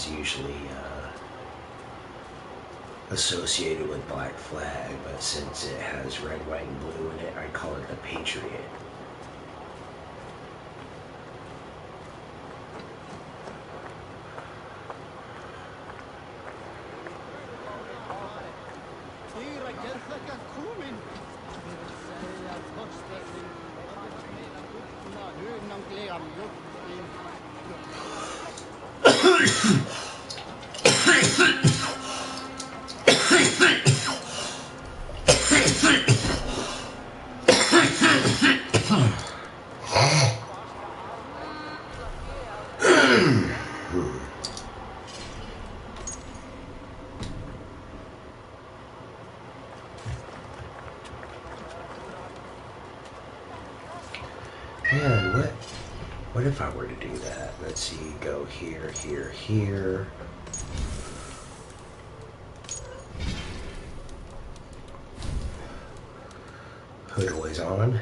is usually associated with Black Flag, but since it has red, white, and blue in it, I call it the Patriot. Man, what if I were to do that? Let's see, go here, here, here. Hood always on.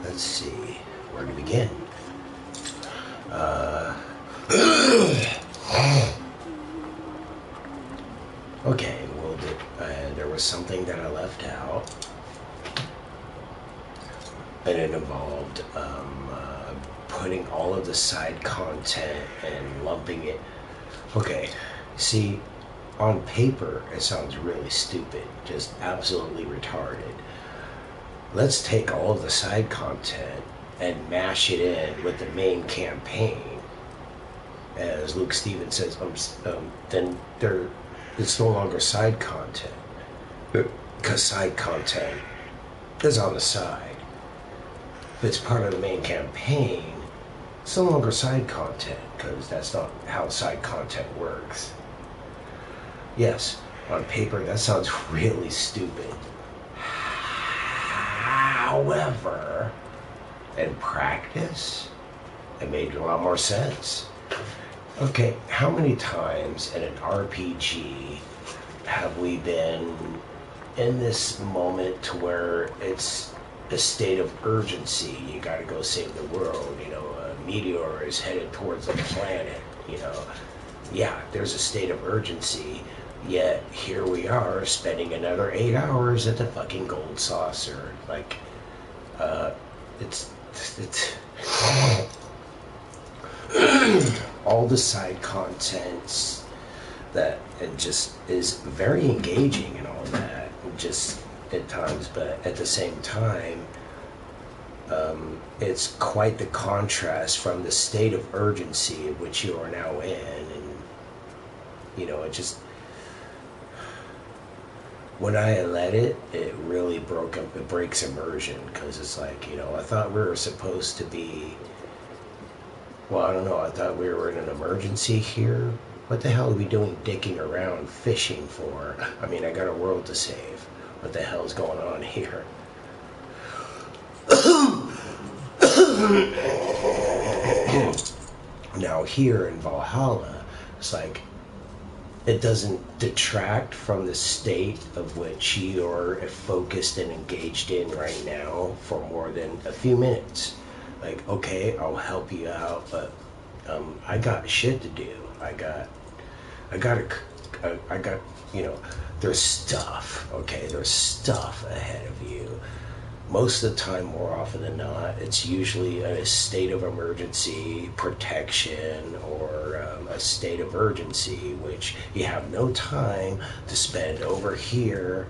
Let's see, where to begin? Okay, well, there was something that I left out, and it involved putting all of the side content and lumping it. Okay, see, on paper, it sounds really stupid, just absolutely retarded. Let's take all of the side content and mash it in with the main campaign. As Luke Stevens says, then it's no longer side content, because side content is on the side. If it's part of the main campaign, it's no longer side content, because that's not how side content works. Yes, on paper that sounds really stupid. However, in practice, it made a lot more sense. Okay, how many times in an RPG have we been in this moment to where it's a state of urgency? You gotta go save the world, you know, a meteor is headed towards the planet, you know. Yeah, there's a state of urgency, yet here we are spending another 8 hours at the fucking Gold Saucer. Like, it's all the side contents that it just is very engaging and all that, just at times, but at the same time, it's quite the contrast from the state of urgency in which you are now in, and you know, it just, when I let it really breaks immersion, because it's like, you know, I thought we were supposed to be, well, I don't know, I thought we were in an emergency here. What the hell are we doing dicking around fishing for? I mean, I got a world to save. What the hell's going on here? Now here in Valhalla, it's like, it doesn't detract from the state of which you're focused and engaged in right now for more than a few minutes. Like, okay, I'll help you out, but I got shit to do. I got, you know, there's stuff, okay? There's stuff ahead of you. Most of the time, more often than not, it's usually a state of emergency, protection, or a state of urgency, which you have no time to spend over here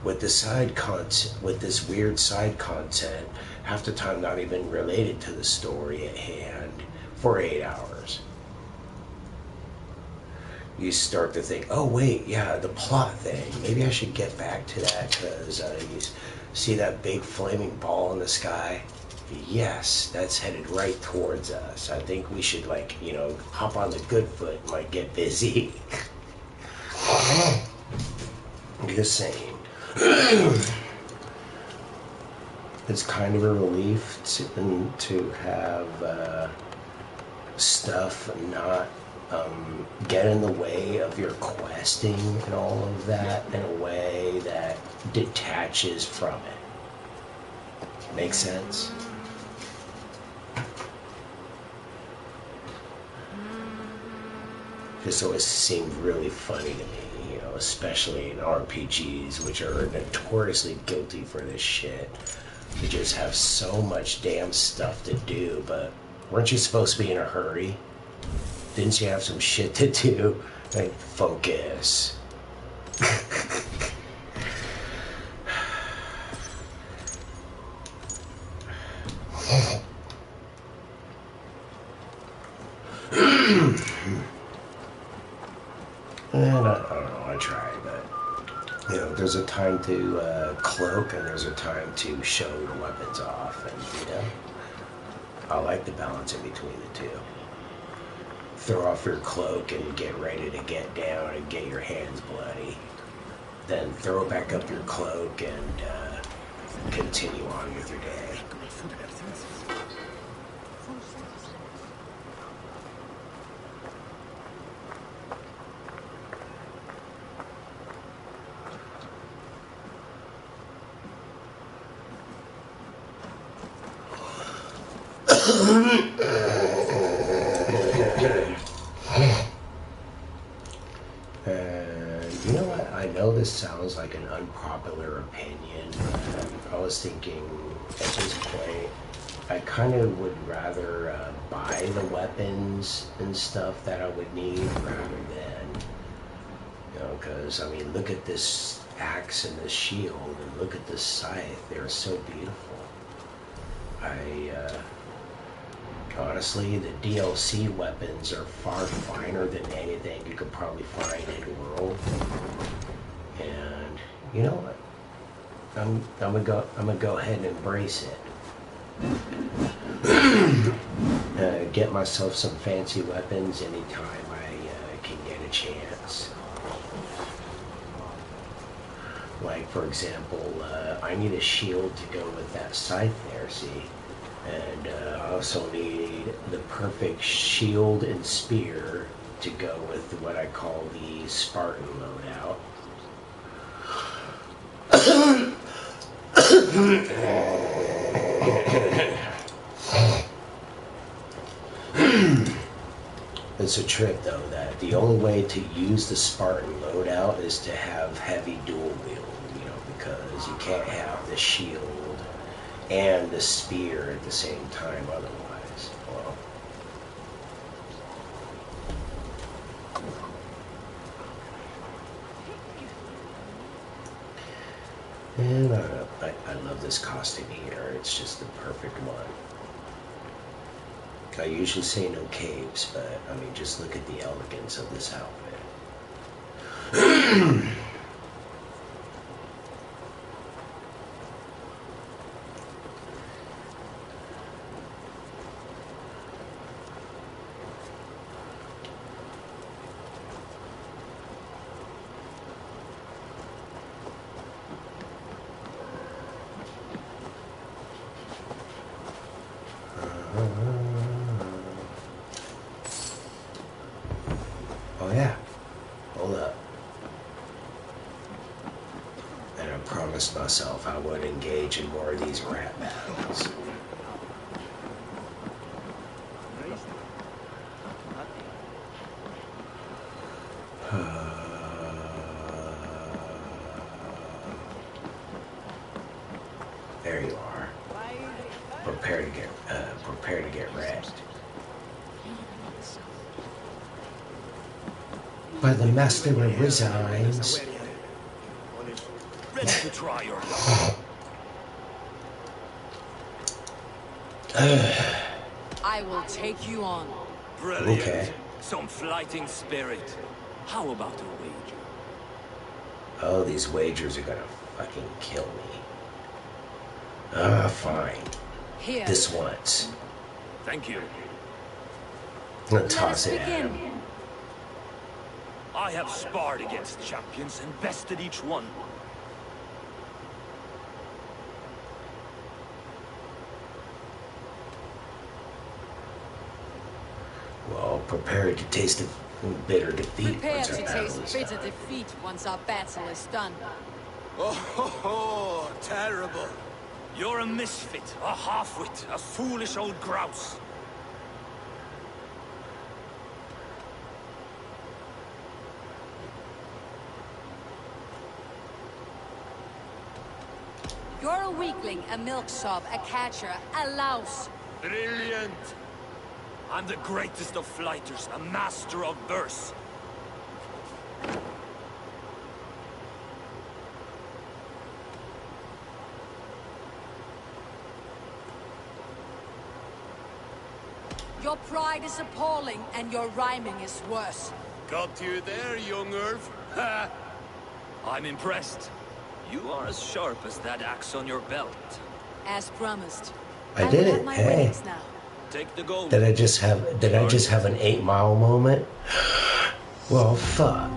with the side content, with this weird side content, half the time not even related to the story at hand, for 8 hours. you start to think, oh wait, yeah, the plot thing. Maybe I should get back to that because you see that big flaming ball in the sky. Yes, that's headed right towards us. I think we should, like, you know, hop on the good foot and, like, get busy. Just saying. It's kind of a relief to have stuff not get in the way of your questing and all of that in a way that detaches from it. Make sense? This always seemed really funny to me, you know, especially in RPGs, which are notoriously guilty for this shit. You just have so much damn stuff to do, but weren't you supposed to be in a hurry? Didn't you have some shit to do? Like, focus. And I don't know, I try, but, you know, there's a time to cloak and there's a time to show your weapons off, and, you know, I like the balance in between the two. Throw off your cloak and get ready to get down and get your hands bloody. Then throw back up your cloak and continue on with your day. You know what? I know this sounds like an unpopular opinion, but I was thinking at this point, I kind of would rather buy the weapons and stuff that I would need rather than, you know, because, I mean, look at this axe and this shield, and look at this scythe. They're so beautiful. Honestly, the DLC weapons are far finer than anything you could probably find in World. And you know what? I'm gonna go ahead and embrace it. Get myself some fancy weapons anytime I can get a chance. Like, for example, I need a shield to go with that scythe there, see? And I also need the perfect shield and spear to go with what I call the Spartan loadout. It's a trick, though, that the only way to use the Spartan loadout is to have heavy dual wield, you know, because you can't have the shield and the spear at the same time otherwise. Well, and I love this costume here. It's just the perfect one. I usually say no capes, but I mean, just look at the elegance of this outfit. Oh yeah, hold up. And I promised myself I would engage in more of these rap battles. There you are. Prepare to get wrecked. But the master resigns. Ready to try your I will take you on. Brilliant. Okay. Some flighting spirit. How about a wager? Oh, these wagers are gonna fucking kill me. Ah, fine. Here. This once. Thank you. I'm gonna toss it at him. I have sparred against champions and bested each one. Well, prepare to taste the bitter defeat Prepare once to our battle taste is bitter done. defeat once our battle is done. Oh, terrible. You're a misfit, a half-wit, a foolish old grouse. You're a weakling, a milksop, a catcher, a louse. Brilliant. I'm the greatest of flighters, a master of verse. Your pride is appalling, and your rhyming is worse. Got you there, young Earth. Ha! I'm impressed. You are as sharp as that axe on your belt. As promised. I will did have it. my Hey. winnings now. Take the gold. Did I just have an 8 Mile moment? Well, fuck.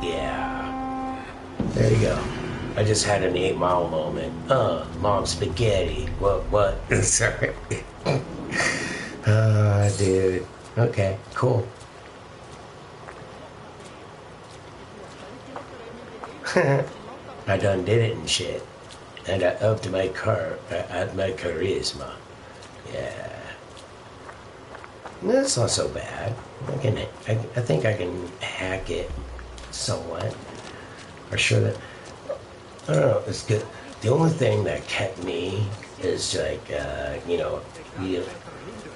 Yeah. There you go. I just had an 8 Mile moment. Mom spaghetti. What? Sorry. Dude. Okay, cool. I done did it and shit. And I upped my my charisma. Yeah. That's not so bad. I think I can hack it somewhat. Or sure that I don't know. It's good. The only thing that kept me is like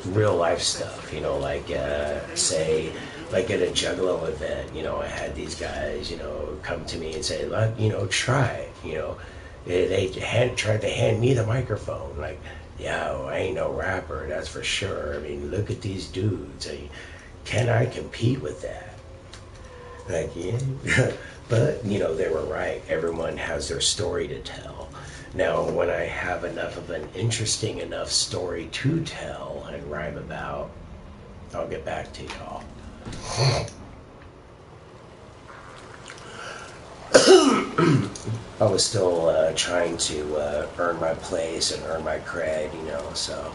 real life stuff. Like say like at a Juggalo event. I had these guys come to me and say, try it. They tried to hand me the microphone like. Yo, I ain't no rapper, that's for sure. I mean, look at these dudes. Can I compete with that? Like, yeah. But, they were right. Everyone has their story to tell. Now, when I have enough of an interesting enough story to tell and rhyme about, I'll get back to y'all. I was still trying to earn my place and earn my cred, so,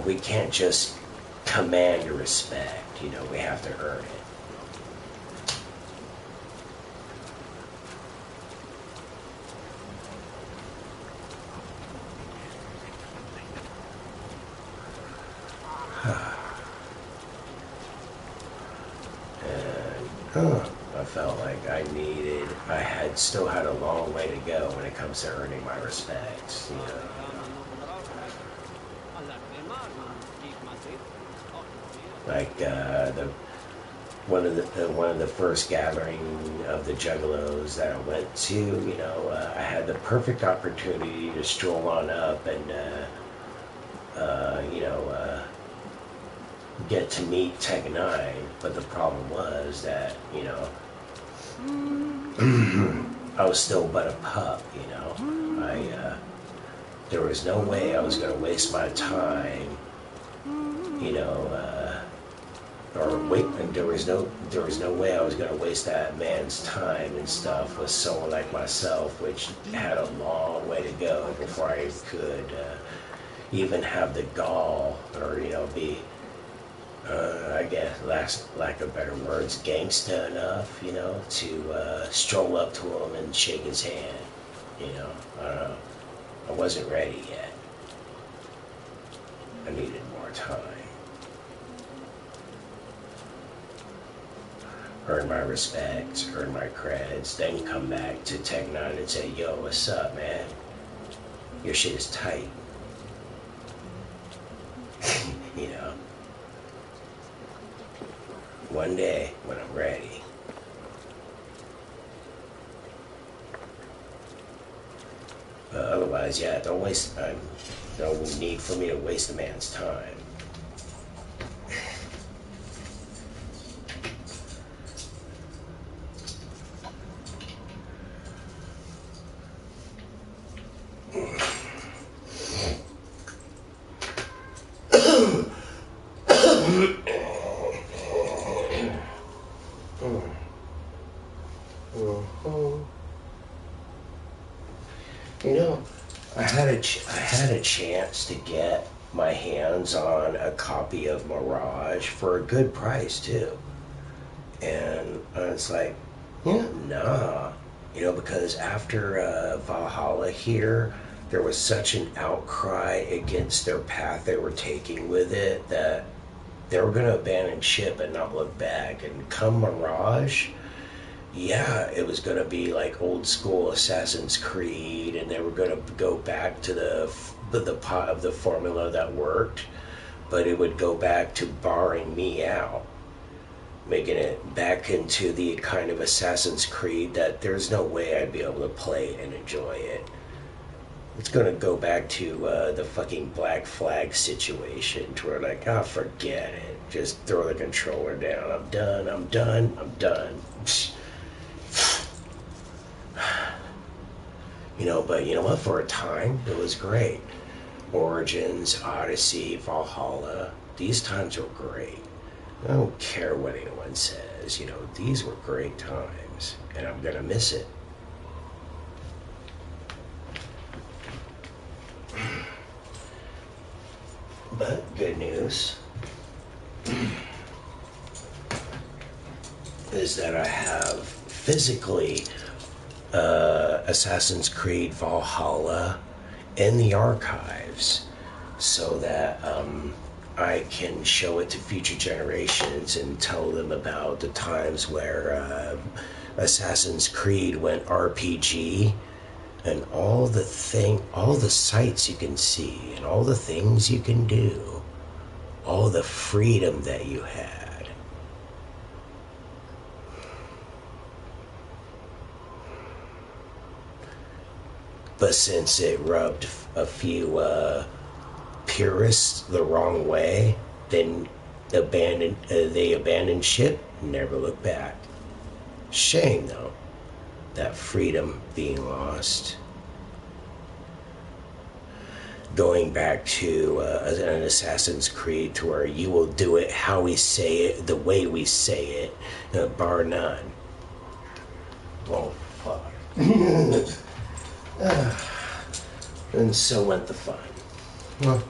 we can't just command your respect, we have to earn it. And, I felt like I still had a long way to go when it comes to earning my respect, Like one of the first gathering of the Juggalos that I went to, I had the perfect opportunity to stroll on up and get to meet Tech 9, but the problem was that, I was still but a pup, there was no way I was going to waste my time, and there was no way I was going to waste that man's time and stuff with someone like myself, which had a long way to go before I could even have the gall or, be I guess, lack of better words, gangsta enough, to stroll up to him and shake his hand, I don't know. I wasn't ready yet. I needed more time. Earn my respect, earn my creds, then come back to Tech 9 and say, yo, what's up, man? Your shit is tight. One day, when I'm ready. But otherwise, yeah, don't waste time. No need for me to waste a man's time. You know, I had a chance to get my hands on a copy of Mirage for a good price too, and I was like, yeah, nah, you know, because after Valhalla here, there was such an outcry against their path they were taking with it that they were going to abandon ship and not look back. And come Mirage, yeah, it was going to be like old school Assassin's Creed, and they were going to go back to the pot of the formula that worked, but it would go back to barring me out, making it back into the kind of Assassin's Creed that there's no way I'd be able to play and enjoy it. It's gonna go back to the fucking Black Flag situation, to where like, oh, forget it. Just throw the controller down. I'm done. I'm done. I'm done. You know, but you know what? For a time, it was great. Origins, Odyssey, Valhalla. These times were great. I don't care what anyone says. You know, these were great times, and I'm gonna miss it. But good news is that I have physically Assassin's Creed Valhalla in the archives, so that I can show it to future generations and tell them about the times where Assassin's Creed went RPG, and all the sights you can see, and all the things you can do, all the freedom that you had. But since it rubbed a few purists the wrong way, then they abandoned ship, never looked back. Shame though, that freedom being lost. Going back to an Assassin's Creed, to where you will do it how we say it, the way we say it, bar none. Oh, fuck. And so went the fun. Well,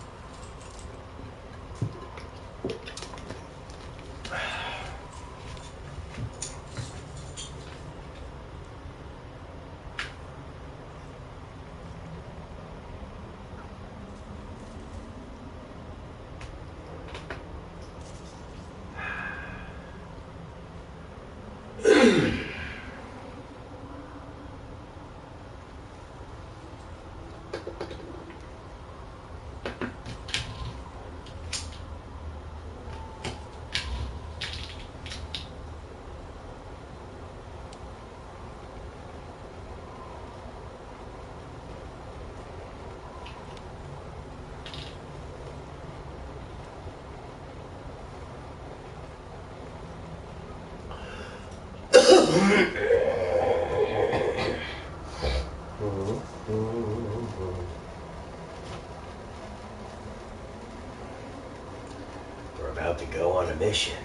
we're about to go on a mission.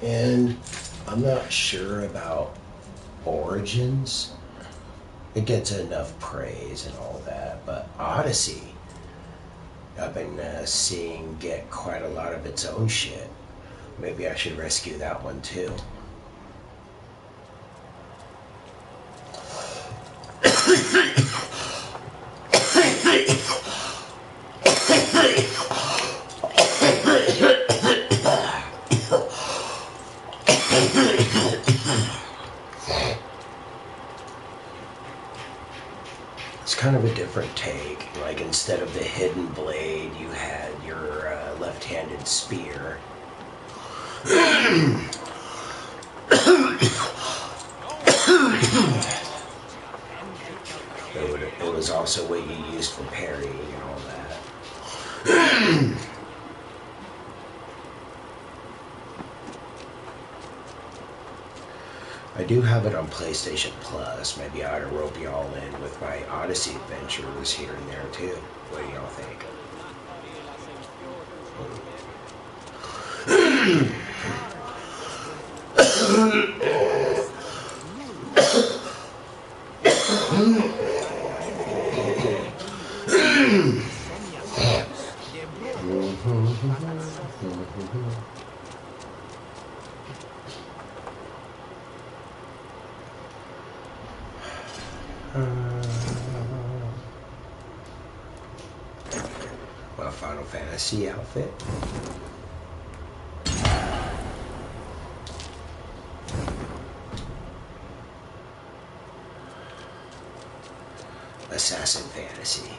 And I'm not sure about Origins. It gets enough praise and all that, but Odyssey, I've been seeing get quite a lot of its own shit. Maybe I should rescue that one too. It's kind of a different take. Like, instead of the hidden blade, you had your left-handed spear. It was also what you used for parrying and all that. I do have it on PlayStation Plus. Maybe I ought to rope y'all in with my Odyssey adventures here and there too. What do y'all think? My Final Fantasy outfit. Assassin Fantasy.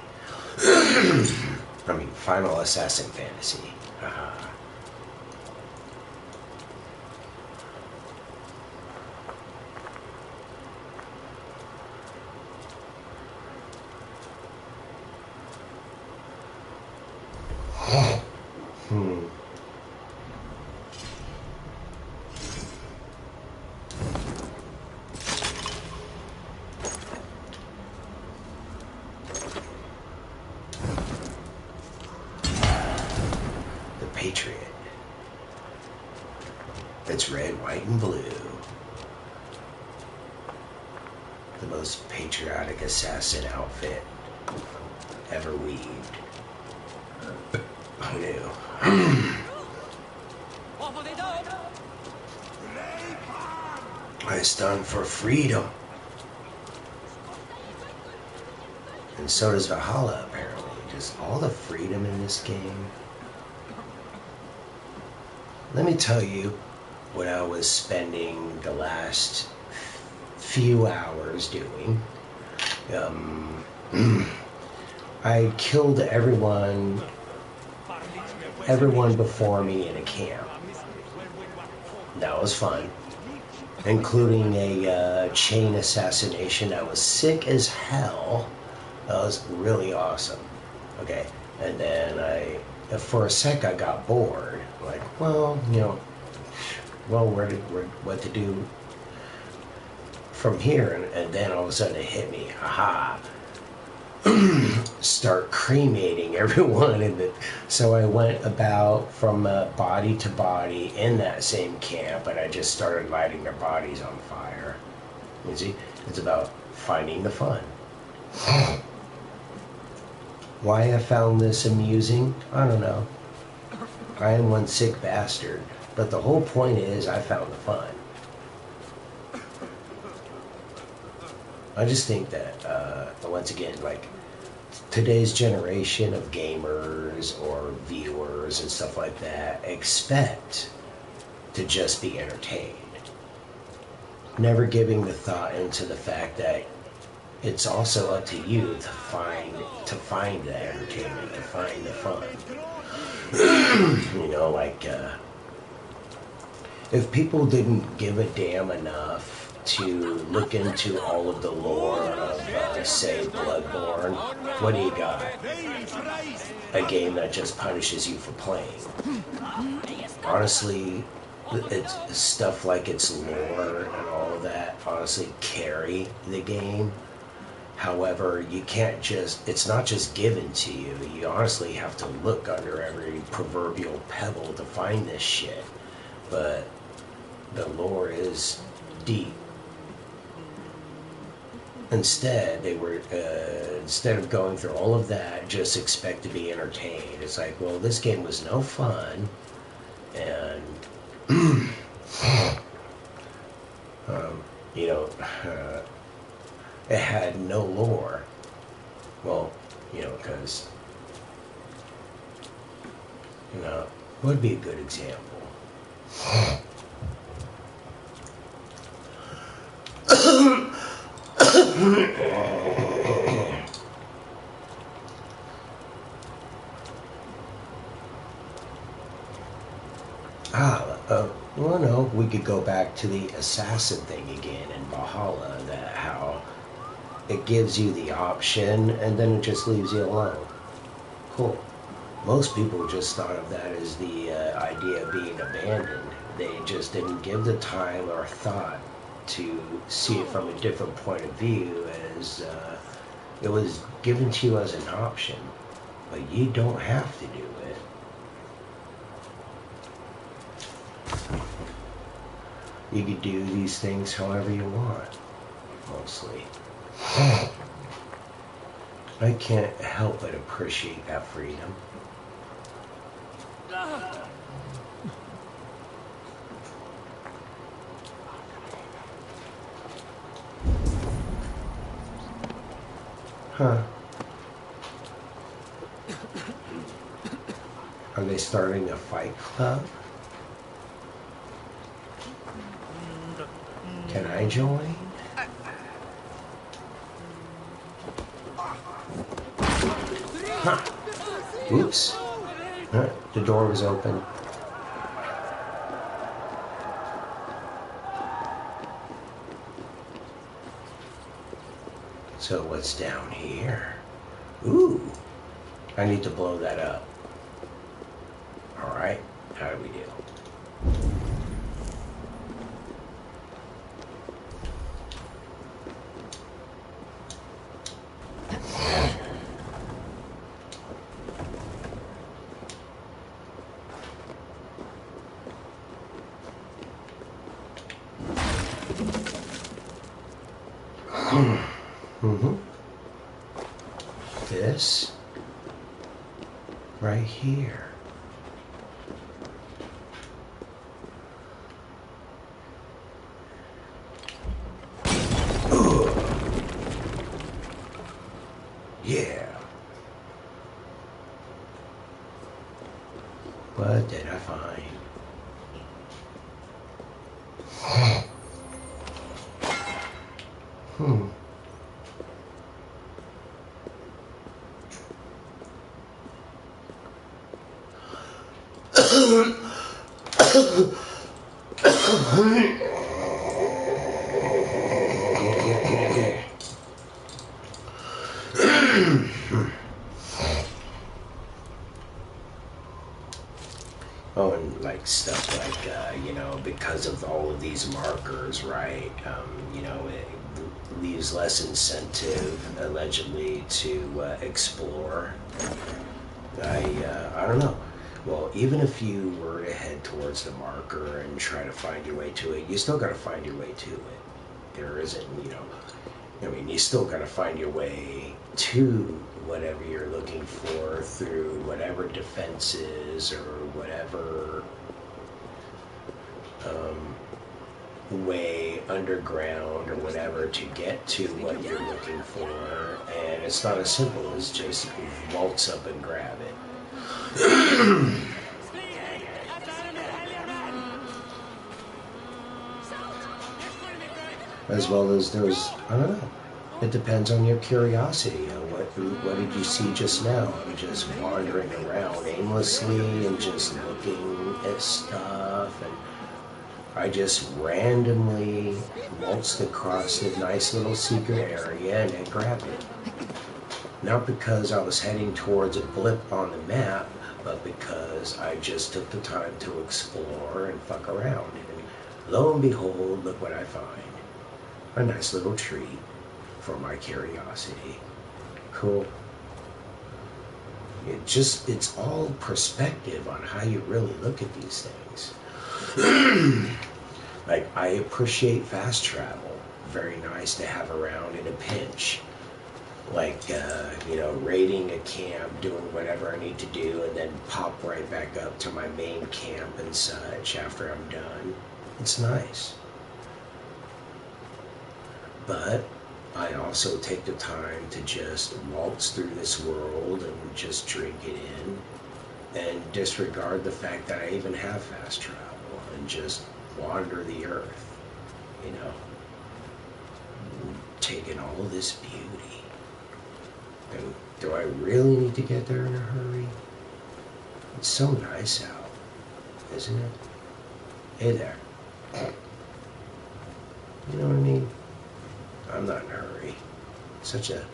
I mean, Final Assassin Fantasy. Patriot. It's red, white, and blue. The most patriotic assassin outfit ever weaved. Who knew? I stand for freedom. And so does Valhalla, apparently. Just all the freedom in this game. Let me tell you what I was spending the last few hours doing. I killed everyone before me in a camp. That was fun, including a chain assassination that was sick as hell. That was really awesome. Okay, and then for a sec I got bored. Like, well, what to do from here? And then all of a sudden it hit me. Aha! Start cremating everyone so I went about from body to body in that same camp, and I just started lighting their bodies on fire. You see, it's about finding the fun. Why I found this amusing, I don't know. I am one sick bastard, but the whole point is I found the fun. I just think that, once again, like, today's generation of gamers or viewers and stuff like that expect to just be entertained. Never giving the thought into the fact that it's also up to you to find the entertainment, to find the fun. If people didn't give a damn enough to look into all of the lore of, say, Bloodborne, what do you got? A game that just punishes you for playing. Honestly, it's stuff like its lore and all of that honestly carry the game. However, you can't it's not just given to you. You honestly have to look under every proverbial pebble to find this shit. But the lore is deep. Instead, instead of going through all of that, just expect to be entertained. It's like, well, this game was no fun, and it had no lore. Well, because what would be a good example? Well, no, we could go back to the assassin thing again in Valhalla, that how it gives you the option, and then it just leaves you alone. Cool. Most people just thought of that as the idea of being abandoned. They just didn't give the time or thought to see it from a different point of view, as it was given to you as an option, but you don't have to do it. You could do these things however you want, mostly. I can't help but appreciate that freedom. Huh. Are they starting a fight club? Can I join? Huh. Oops. The door was open. So what's down here? Ooh. I need to blow that up. Alright. How do we do? This right here. Ugh. Yeah. What did I find? Oh, and like stuff like, because of all of these markers, right? It leaves less incentive, allegedly, to explore. I don't know. Well, even if you were to head towards the marker and try to find your way to it, you still got to find your way to it. There isn't, you still got to find your way to whatever you're looking for through whatever defenses or whatever way underground or whatever to get to what you're looking for. And it's not as simple as just waltz up and grab it. As well as those, I don't know. It depends on your curiosity. What did you see just now? I'm just wandering around aimlessly and just looking at stuff, and I just randomly waltzed across a nice little secret area and I grabbed it. Not because I was heading towards a blip on the map, but because I just took the time to explore and fuck around. And lo and behold, look what I find. A nice little treat for my curiosity. Cool. It's all perspective on how you really look at these things. Like, I appreciate fast travel. Very nice to have around in a pinch. Like, raiding a camp, doing whatever I need to do, and then pop right back up to my main camp and such after I'm done. It's nice. But I also take the time to just waltz through this world and just drink it in and disregard the fact that I even have fast travel and just wander the earth, taking all of this beauty. And do I really need to get there in a hurry? It's so nice out, isn't it? Hey there. You know what I mean? I'm not in a hurry. Such a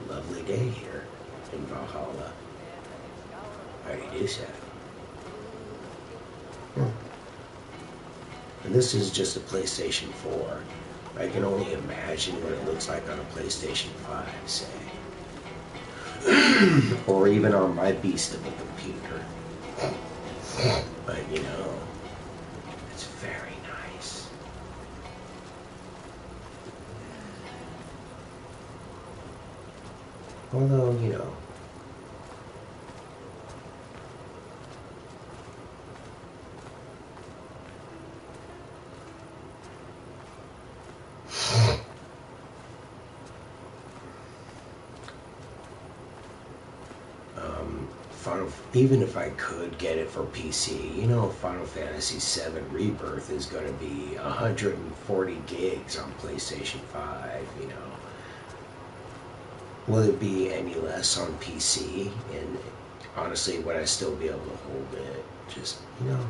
lovely day here in Valhalla. How do you do, Seth? And this is just a PlayStation 4. I can only imagine what it looks like on a PlayStation 5, say. Or even on my beast of a computer. But, you know, it's very nice. Although, you know, even if I could get it for PC, you know, Final Fantasy VII Rebirth is going to be 140 gigs on PlayStation 5, you know. Will it be any less on PC? And honestly, would I still be able to hold it? Just, you know.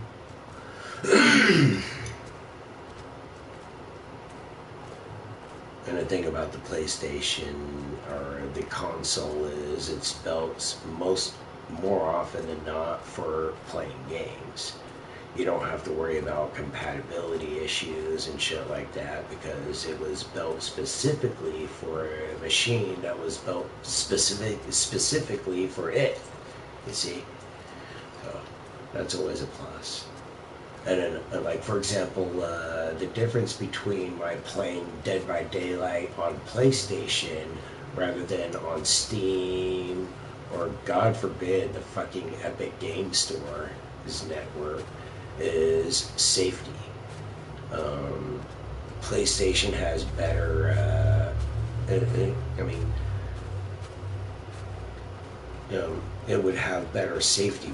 And the thing about the PlayStation or the console is it's built more often than not for playing games. You don't have to worry about compatibility issues and shit like that because it was built specifically for a machine that was built specifically for it. You see? So that's always a plus. And then, like, for example, the difference between my playing Dead by Daylight on PlayStation rather than on Steam or, God forbid, the fucking Epic Game Store's network is safety. PlayStation has better, I mean, you know, it would have better safety,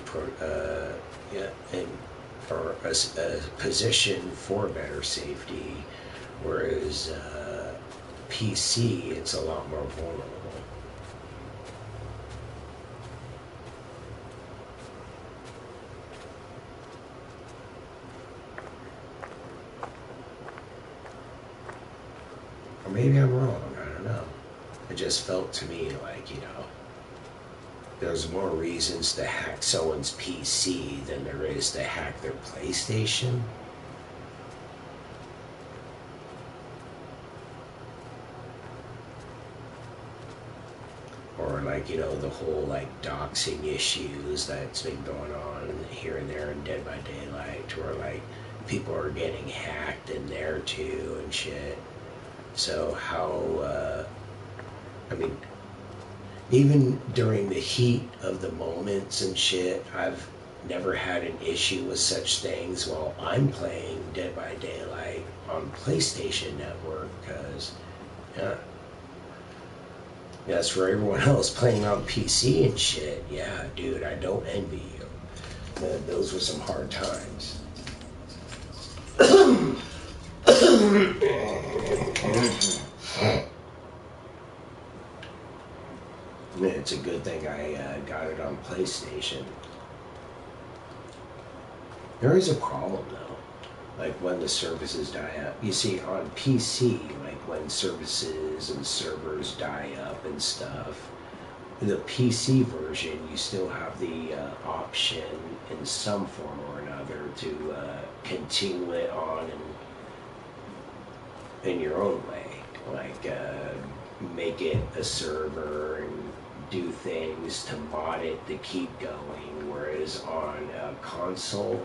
or a position for better safety, whereas PC, it's a lot more vulnerable. Or maybe I'm wrong, I don't know. It just felt to me like, you know, there's more reasons to hack someone's PC than there is to hack their PlayStation. Or like, you know, the whole like doxing issues that's been going on here and there in Dead by Daylight, where like people are getting hacked in there too and shit. So how, I mean, even during the heat of the moments and shit, I've never had an issue with such things while I'm playing Dead by Daylight on PlayStation Network, because, yeah, that's for everyone else playing on PC and shit. Yeah, dude, I don't envy you. Those were some hard times. It's a good thing I got it on PlayStation. There is a problem though, like when the services die up. You see, on PC, like when services and servers die up and stuff, the PC version, you still have the option in some form or another to continue it on in your own way, like make it a server and do things to mod it to keep going, whereas on a console,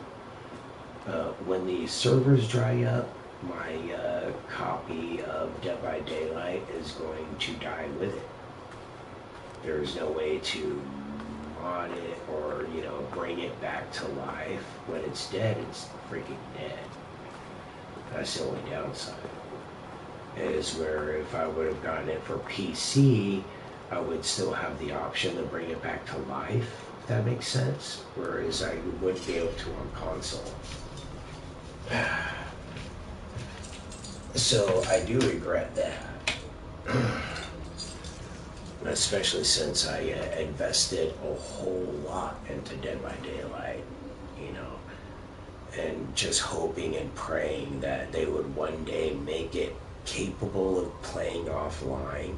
when the servers dry up, my copy of Dead by Daylight is going to die with it. There's no way to mod it or, you know, bring it back to life. When it's dead, it's freaking dead. That's the only downside. Is where if I would have gotten it for PC, I would still have the option to bring it back to life, if that makes sense, whereas I wouldn't be able to on console. So I do regret that, especially since I invested a whole lot into Dead by Daylight, you know, and just hoping and praying that they would one day make it capable of playing offline,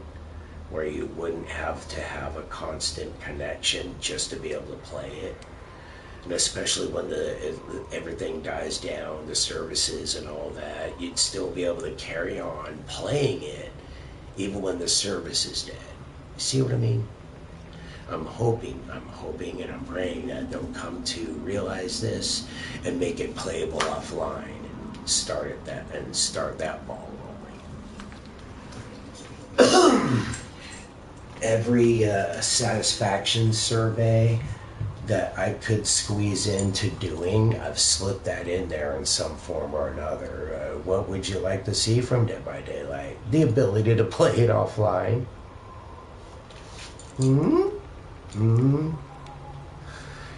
where you wouldn't have to have a constant connection just to be able to play it. And especially when everything dies down, the services and all that, you'd still be able to carry on playing it even when the service is dead. You see what I mean? I'm hoping and I'm praying that they'll come to realize this and make it playable offline and start that ball rolling. Every satisfaction survey that I could squeeze into doing, I've slipped that in there in some form or another. What would you like to see from Dead by Daylight? The ability to play it offline. You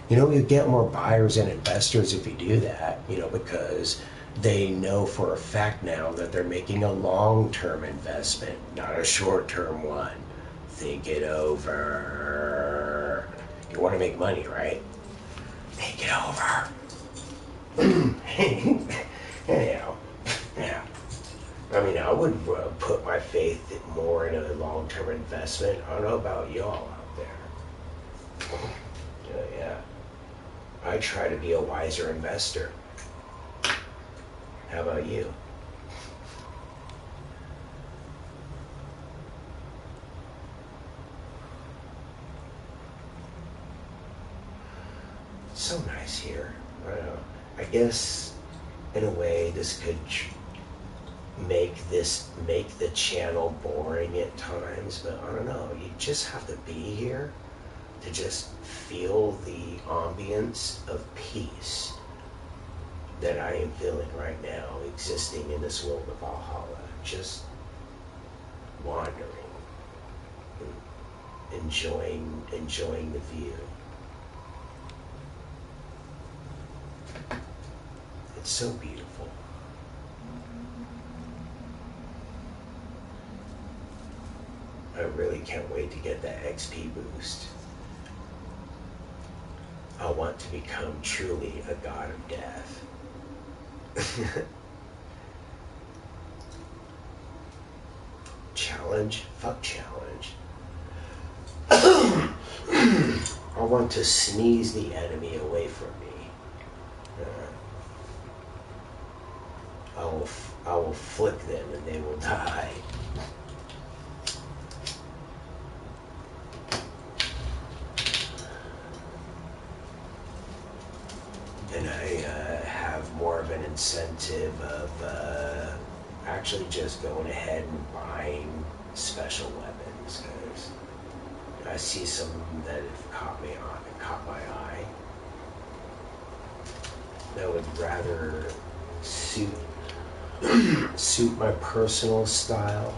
know, you get more buyers and investors if you do that, you know, because they know for a fact now that they're making a long-term investment, not a short-term one. Think it over. You want to make money, right? Think it over. Anyhow, yeah. I mean, I would put my faith more in a long-term investment. I don't know about y'all out there. Yeah. I try to be a wiser investor. How about you? It's so nice here. I don't know. I guess, in a way, this could make the channel boring at times, but I don't know. You just have to be here to just feel the ambience of peace that I am feeling right now, existing in this world of Valhalla. Just wandering, enjoying the view. It's so beautiful. I really can't wait to get that XP boost. I want to become truly a god of death. Challenge? Fuck challenge. I want to sneeze the enemy away from me. I will flick them and they will die. And I have more of an incentive of actually just going ahead and buying special weapons, because I see some that have caught my eye. That would rather suit my personal style.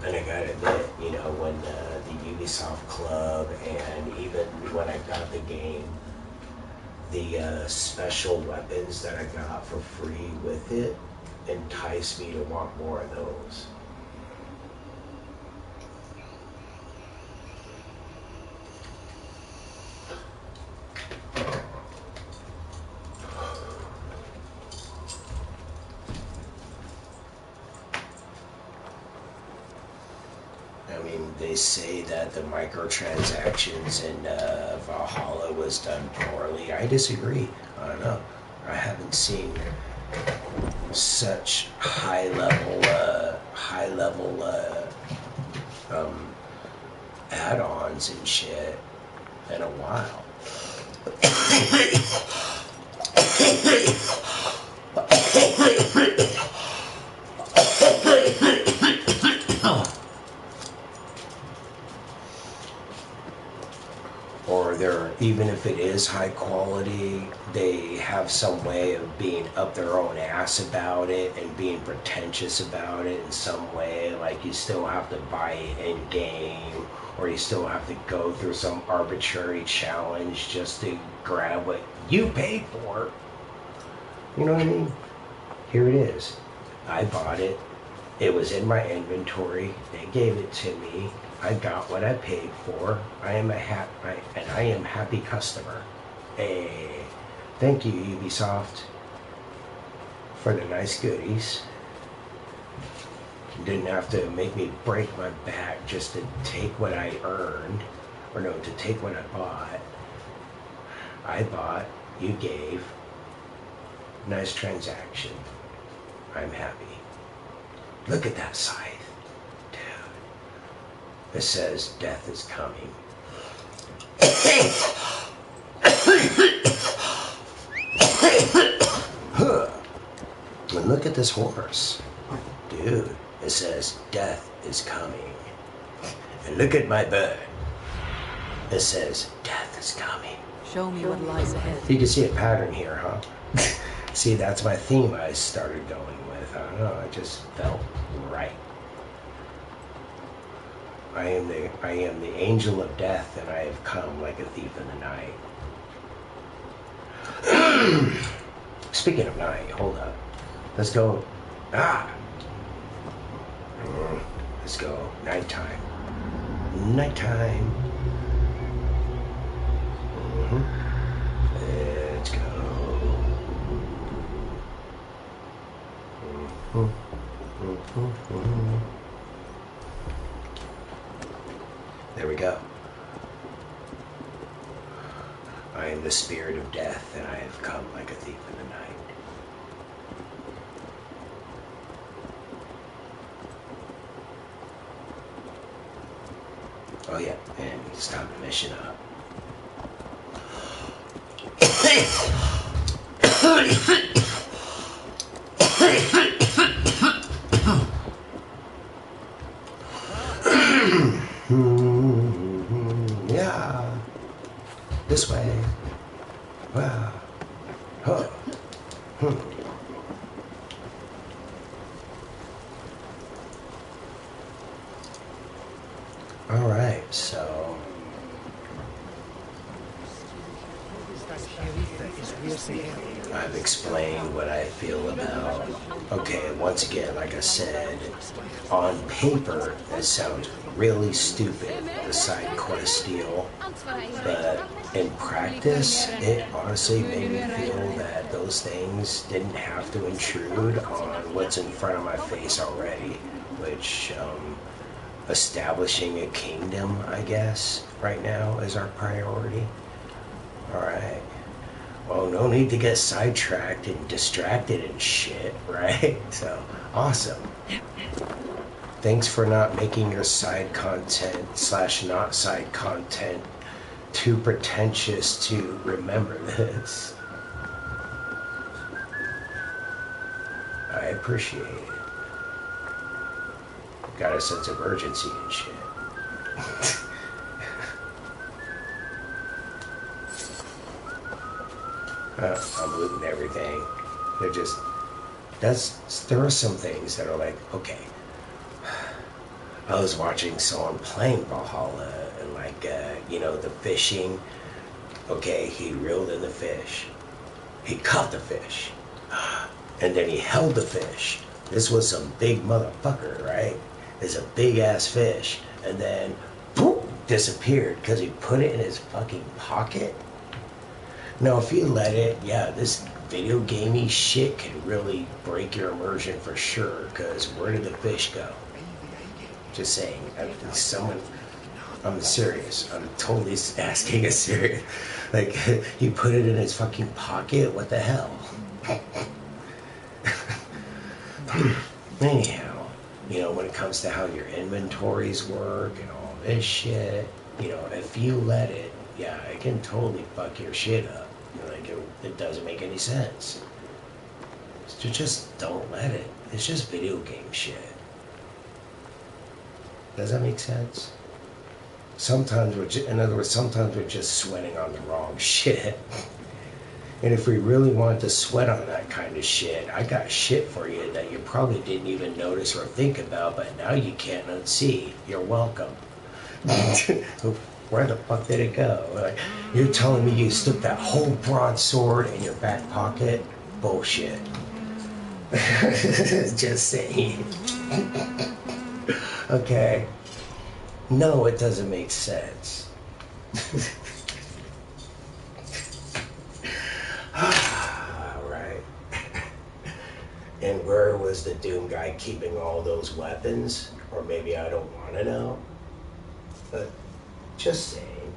And I gotta admit, you know, when the Ubisoft Club and even when I got the game, the special weapons that I got for free with it enticed me to want more of those. I mean, they say that the microtransactions in Valhalla was done poorly. I disagree. I don't know. I haven't seen such high level add-ons and shit in a while. Or even if it is high quality, they have some way of being up their own ass about it and being pretentious about it in some way. Like you still have to buy it in game, or you still have to go through some arbitrary challenge just to grab what you paid for. You know what I mean? Here it is. I bought it. It was in my inventory. They gave it to me. I got what I paid for. I am a happy customer. Hey, thank you, Ubisoft, for the nice goodies. You didn't have to make me break my back just to take what I earned, or no, to take what I bought. I bought, you gave. Nice transaction. I'm happy. Look at that scythe. Dude. It says death is coming. And look at this horse. Dude, it says death is coming. And look at my bird. It says death is coming. Show me what lies ahead. You can see a pattern here, huh? See, that's my theme I started going with. I don't know, it just felt right. I am the angel of death, and I have come like a thief in the night. Speaking of night, hold up. Let's go. Let's go. Nighttime. Nighttime. Let's go. There we go. I am the spirit of death, and I have come like a thief in the night. Oh yeah, and it's time to mission up. Yeah, this way. Wow. Huh. All right, so I've explained what I feel about. Okay, once again, like I said, on paper, that sounds really stupid, the side quest deal. But in practice, it honestly made me feel that those things didn't have to intrude on what's in front of my face already, which, establishing a kingdom, I guess, right now is our priority. Alright. Well, no need to get sidetracked and distracted and shit, right? So, awesome. Thanks for not making your side content / not side content too pretentious to remember this. I appreciate it. Got a sense of urgency and shit. I'm looting everything. They're just, there are some things that are like, okay. I was watching someone playing Valhalla and like, the fishing. Okay, he reeled in the fish. He caught the fish. And then he held the fish. This was some big motherfucker, right? It's a big ass fish. And then, boom, disappeared because he put it in his fucking pocket. Now, if you let it, yeah, this video gamey shit can really break your immersion for sure, because where did the fish go? Just saying. I'm serious. I'm totally asking a serious. Like, he put it in his fucking pocket? What the hell? Anyhow, when it comes to how your inventories work and all this shit, if you let it, yeah, it can totally fuck your shit up. Like, it doesn't make any sense. So just don't let it. It's just video game shit. Does that make sense? Sometimes we're just sweating on the wrong shit. And if we really wanted to sweat on that kind of shit, I got shit for you that you probably didn't even notice or think about, but now you can't unsee. You're welcome. Where the fuck did it go? Like, you're telling me you stuck that whole broadsword in your back pocket? Bullshit. Just saying. Okay. No, it doesn't make sense. And where was the Doom guy keeping all those weapons? Or maybe I don't want to know. But just saying,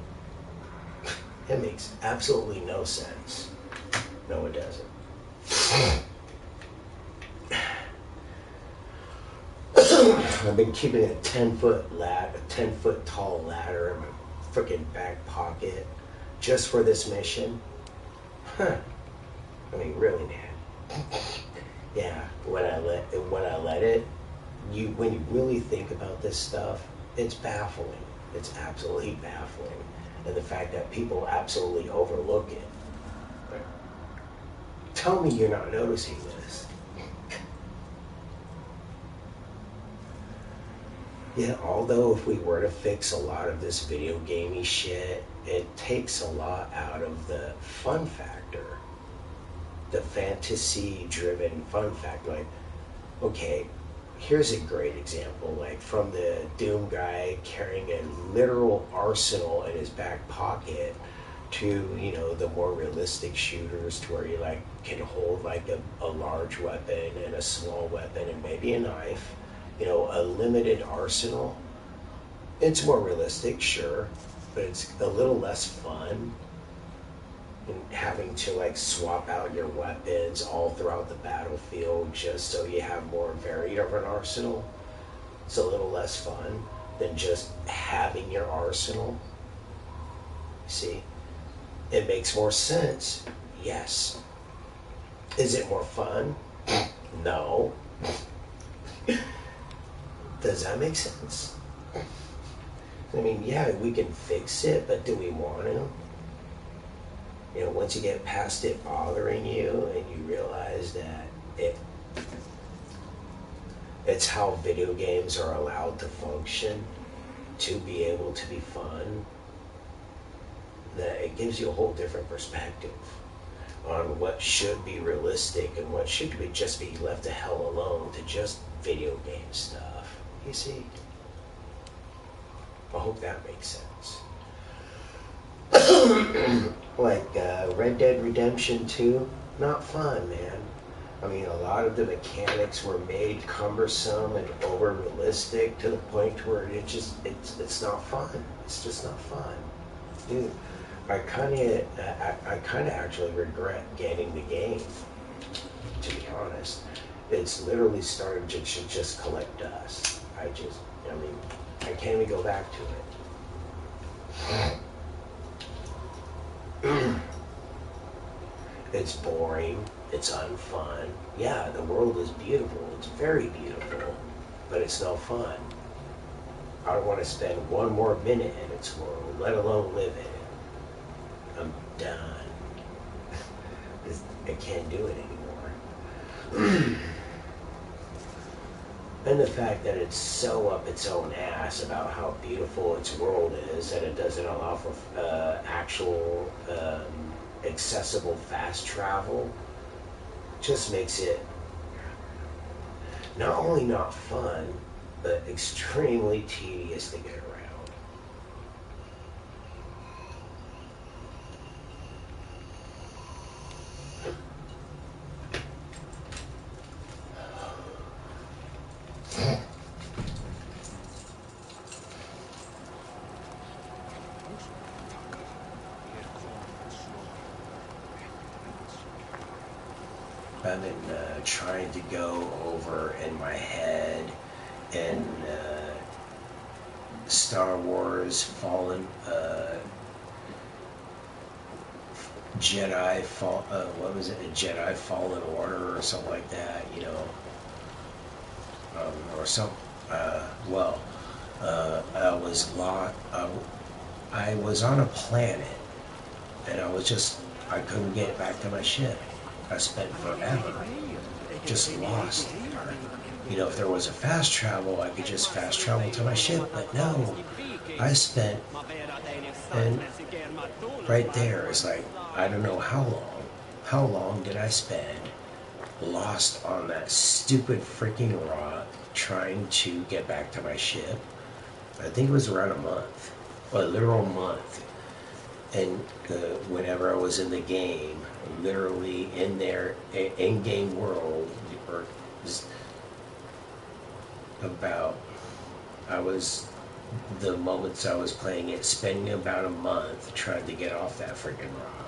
it makes absolutely no sense. No, it doesn't. I've been keeping a 10-foot tall ladder in my freaking back pocket just for this mission. Huh. I mean, really, man. Yeah, when I let it, when you really think about this stuff, it's baffling. It's absolutely baffling. And the fact that people absolutely overlook it. Like, tell me you're not noticing this. Yeah, although if we were to fix a lot of this video gamey shit, it takes a lot out of the fun factor. The fantasy-driven fun factor. Like, okay, here's a great example. Like, from the Doom guy carrying a literal arsenal in his back pocket to, you know, the more realistic shooters to where you, like, can hold, like, a large weapon and a small weapon and maybe a knife. You know, a limited arsenal. It's more realistic, sure, but it's a little less fun. And having to like swap out your weapons all throughout the battlefield just so you have more varied of an arsenal. It's a little less fun than just having your arsenal. See, it makes more sense. Yes. Is it more fun? No. Does that make sense? I mean, yeah, we can fix it, but do we want to? You know, once you get past it bothering you and you realize that it's how video games are allowed to function to be able to be fun, that it gives you a whole different perspective on what should be realistic and what should just be left the hell alone to just video game stuff. You see? I hope that makes sense. Like Red Dead Redemption 2, not fun, man. I mean, a lot of the mechanics were made cumbersome and over-realistic to the point where it's not fun. It's just not fun. Dude, I kind of actually regret getting the game, to be honest. It's literally starting to just collect dust. I mean, I can't even go back to it. It's boring. It's unfun. Yeah, the world is beautiful. It's very beautiful, but it's no fun. I don't want to spend one more minute in its world, let alone live in it. I'm done. I can't do it anymore. And the fact that it's so up its own ass about how beautiful its world is that it doesn't allow for actual accessible fast travel just makes it not only not fun, but extremely tedious to get around. I've been trying to go over in my head in Star Wars Fallen Jedi what was it? A Jedi Fallen Order or something like that, you know, or some. I was on a planet, and I couldn't get back to my ship. I spent forever just lost there. You know, if there was a fast travel, I could just fast travel to my ship, but no. I spent, and right there is like, I don't know how long. How long did I spend lost on that stupid freaking rock trying to get back to my ship? I think it was around a month, a literal month. And whenever I was in the game, literally in their in-game world, or just about, I was, the moments I was playing it, spending about a month trying to get off that freaking rock.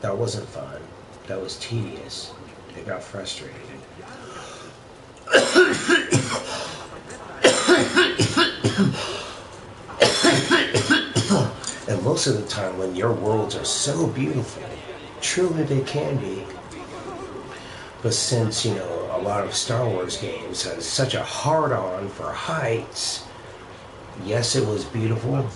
That wasn't fun. That was tedious. It got frustrating. And most of the time when your worlds are so beautiful, truly they can be. But since, you know, a lot of Star Wars games has such a hard-on for heights, yes, it was beautiful,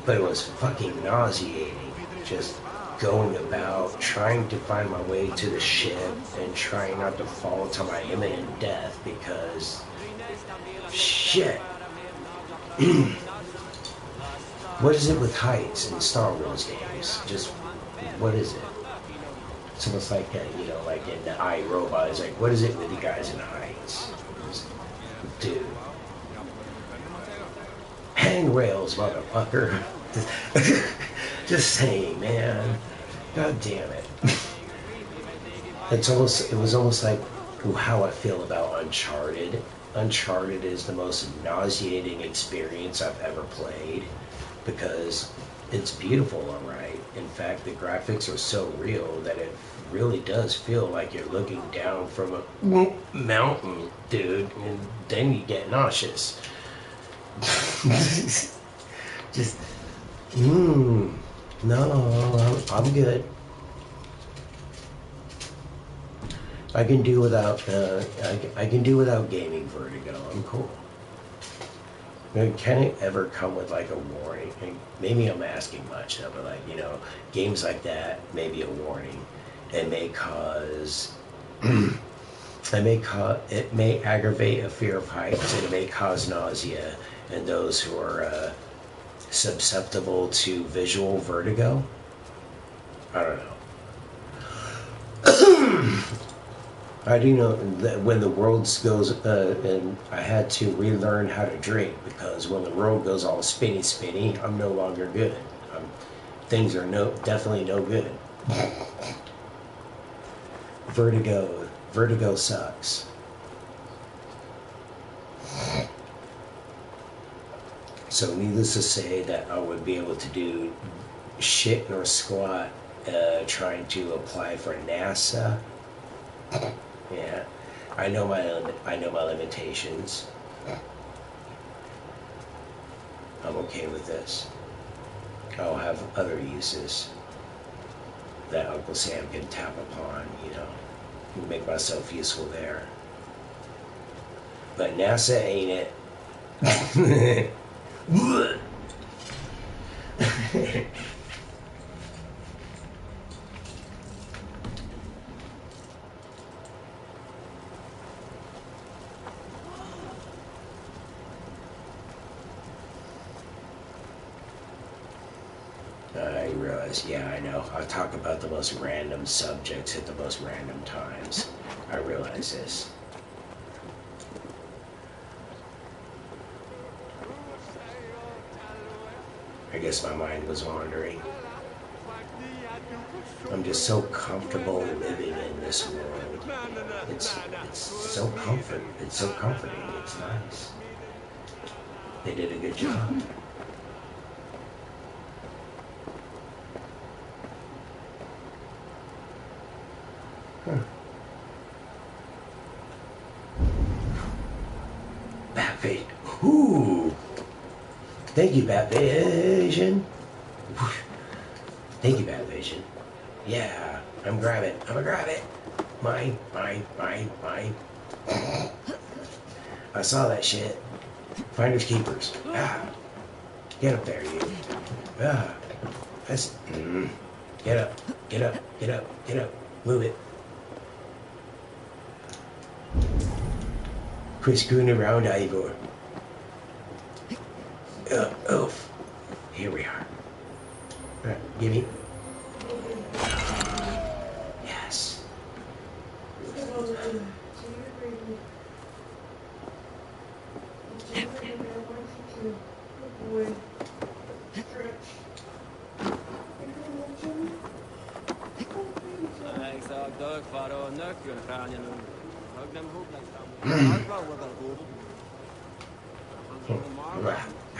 but it was fucking nauseating. Just going about, trying to find my way to the ship and trying not to fall to my imminent death because, shit. What is it with heights in Star Wars games? Just, what is it? It's almost like, you know, like in iRobot, it's like, what is it with you guys in heights? Dude. Handrails, motherfucker. Just saying, man. God damn it. It was almost like how I feel about Uncharted. Uncharted is the most nauseating experience I've ever played because it's beautiful, alright. In fact, the graphics are so real that it really does feel like you're looking down from a mountain, dude, and then you get nauseous. Just, no, I'm good. I can do without, I can do without gaming vertigo. I'm cool. Can it ever come with like a warning? And maybe I'm asking much, but like, you know, games like that, maybe a warning. It may cause, it may aggravate a fear of heights, and it may cause nausea, and those who are susceptible to visual vertigo, I don't know. I do know that when the world goes, and I had to relearn how to drink because when the world goes all spinny, I'm no longer good. Things are definitely no good. Vertigo sucks. So needless to say that I would be able to do shit nor squat trying to apply for NASA. Yeah, I know my limitations. I'm okay with this. I'll have other uses that Uncle Sam can tap upon, you know, and make myself useful there. But NASA ain't it. I realize, yeah, I know. I talk about the most random subjects at the most random times. I realize this. I guess my mind was wandering. I'm just so comfortable living in this world. It's so comforting. It's so comforting. It's nice. They did a good job. Huh. Batvision. Ooh. Thank you, Batvision. Thank you, Batvision. Yeah, I'm grab it. I'm gonna grab it. Mine. I saw that shit. Finders keepers. Ah. Get up there, you. Ah. That's. Get up. Get up. Get up. Get up. Move it. Quit screwing around, Ivor. Oof. Here we are. Give me. Yes.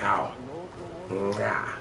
Ow. Ah.